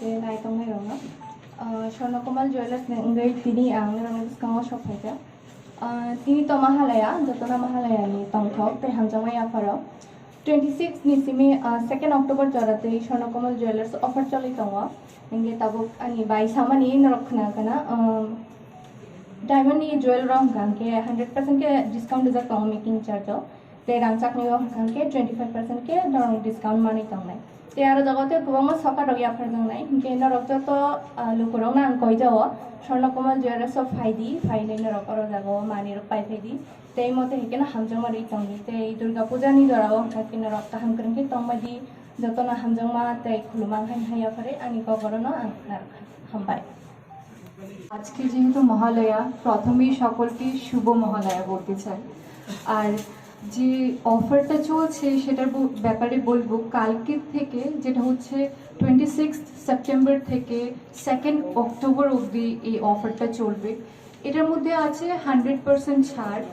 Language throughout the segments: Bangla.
je nai tong hai rong Swarnakomal Jewellers ngai tini ang nang discount shop haja tini to mahalaya jotona mahalaya ni tongthok te hamjamai afaro 26 ni simi 2nd October jorate Swarnakomal Jewellers offer choli tongo nge tabuk ani bai samani narokna kana diamond ni jewel rong ganke 100% ke discount dizak tong making charge te rangchak ni rong ganke 25% ke dorong discount mani tong nai te aro jagote kubangma saka rogi offer jang nai ke na rokto to lukurong nang koi jawo Swarnakomal Jewellers of faidi faile na rokoro jago mani rok pai faidi te mote hekena hamjang mari tongi te durga puja ni dorao hakina rokta hamkring ke tongmadi jotona hamjang ma te khulumang hai haya pare ani ko gorono angnar hambai আজকে যেহেতু মহালয়া প্রথমেই সকলকে শুভ মহালয়া বলতে চাই আর যে অফারটা চলছে সেটার ব্যাপারে বলবো কালকে থেকে যেটা হচ্ছে 26 সেপ্টেম্বর থেকে 2nd অক্টোবর অবধি এই অফারটা চলবে এটার মধ্যে আছে 100% ছাড়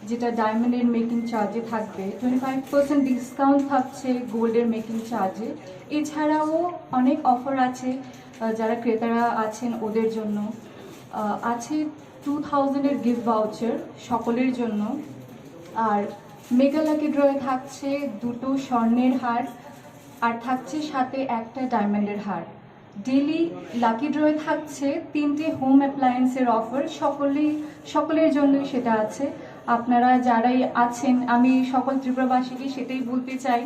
যেটা ডায়মন্ডের মেকিং চার্জে থাকবে 25% ডিসকাউন্ট থাকছে গোল্ডের মেকিং চার্জে এছাড়াও অনেক অফার আছে যারা ক্রেতারা আছেন ওদের জন্য আছে 2000 এর গিফট ভাউচার সকলের জন্য আর মেগা লাকি ড্রয়ে থাকছে দুটো স্বর্ণের হার আর থাকছে সাথে একটা ডায়মন্ডের হার ডেইলি লাকি ড্রয়ে থাকছে 3টে হোম অ্যাপ্লায়েন্সের অফার সকলের জন্যই সেটা আছে আপনারা যারাই আছেন আমি সকল ত্রিপুরাবাসীকে সেটাই বলতে চাই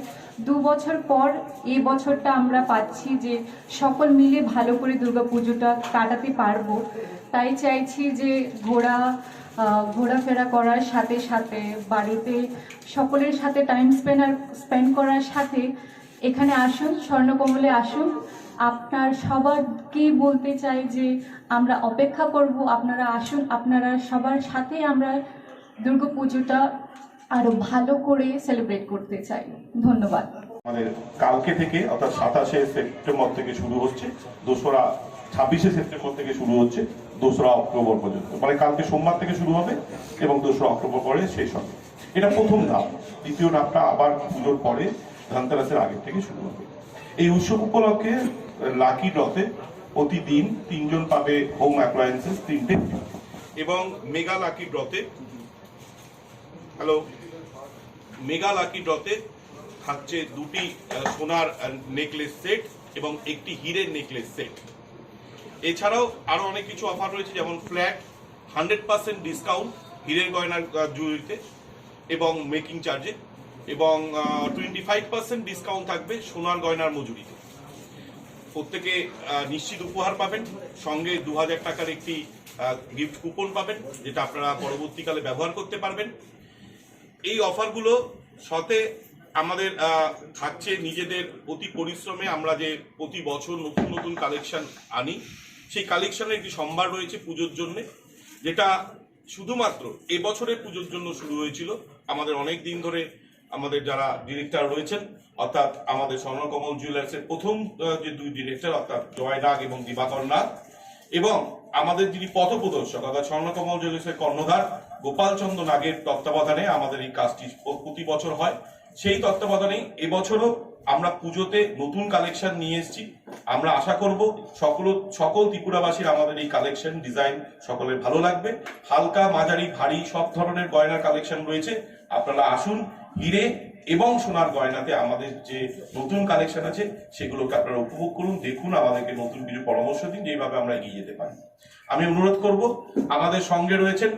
2 বছর পর এই বছরটা আমরা পাচ্ছি যে সকল মিলে ভালো করে দুর্গাপুজোটা কাটাতে পারবো তাই চাইছি যে ঘোরাফেরা করার সাথে সাথে বাড়িতে সকলের সাথে টাইম স্পেন্ড করার সাথে এখানে আসুন স্বর্ণকমলে আসুন আপনার সবাইকে বলতে চাই যে আমরা অপেক্ষা করব আপনারা আসুন আপনারা সবার সাথে আমরা দুর্গাপুজোটা আরো ভালো করে সেলিব্রেট করতে চাই ধন্যবাদ আমাদের কালকে থেকে অর্থাৎ 27 সেপ্টেম্বর থেকে শুরু হচ্ছে 26 সেপ্টেম্বর থেকে শুরু হচ্ছে 2 অক্টোবর পর্যন্ত মানে কালকে সোমবার থেকে শুরু হবে এবং 2 অক্টোবর পরে শেষ হবে এটা প্রথম ধাপ দ্বিতীয় ধাপটা আবার পুজোর পরে ধনতেরাসের আগে থেকে শুরু হবে এই উৎসব উপলক্ষে লাকি ড্রতে প্রতিদিন 3 জন পাবে হোম অ্যাপ্লায়েন্সেস 3টে এবং মেগা লাকি ড্রতে মেগা লাকি ড্রতে থাকছে 2টি সোনার নেকলেস সেট এবং একটি হীরের নেকলেস সেট এছাড়াও আরো অনেক কিছু অফার রয়েছে যেমন ফ্ল্যাট 100% ডিসকাউন্ট হীরের গয়নার জুয়েলারিতে এবং মেকিং চার্জে এবং 25% ডিসকাউন্ট থাকবে সোনার গয়নার মজুরিতে প্রত্যেকে নিশ্চিত উপহার পাবেন সঙ্গে 2000 টাকার একটি গিফট কুপন পাবেন যেটা আপনারা পরবর্তীকালে ব্যবহার করতে পারবেন এই অফারগুলো সাথে আমাদের থাকছে নিজেদের অতি পরিশ্রমে আমরা যে প্রতি বছর নতুন নতুন কালেকশন আনি সেই কালেকশনের একটি সম্ভার রয়েছে পুজোর জন্য যেটা শুধুমাত্র এবছরের পুজোর জন্য শুরু হয়েছিল আমাদের অনেক দিন ধরে আমাদের যারা ডিরেক্টর রয়েছেন অর্থাৎ আমাদের স্বর্ণকমল জুয়েলার্সের প্রথম যে 2 ডিরেক্টর অর্থাৎ জয় নাগ এবং দিবাকর নাগ এবং আমাদের যিনি পথপ্রদর্শক অর্থাৎ স্বর্ণকমল জুয়েলার্সের কর্ণধার গোপাল চন্দ্র নাগের তত্ত্বাবধানে আমাদের এই কাজটি প্রতি বছর হয় সেই তত্ত্বাবধানে এবছরও আমরা পুজোতে নতুন কালেকশন নিয়ে এসেছি আমরা আশা করব সকল ত্রিপুরাবাসীর আমাদের এই কালেকশন ডিজাইন সকলের ভালো লাগবে হালকা মাঝারি ভারী সব ধরনের গয়নার কালেকশন রয়েছে আপনারা আসুন হিরে এবং সোনার গয়নাতে আমাদের যে নতুন কালেকশন আছে সেগুলোকে আপনারা উপভোগ করুন দেখুন আমাদেরকে নতুন কিছু পরামর্শ দিন যেভাবে আমরা এগিয়ে যেতে পারি আমি অনুরোধ করব আমাদের সঙ্গে রয়েছেন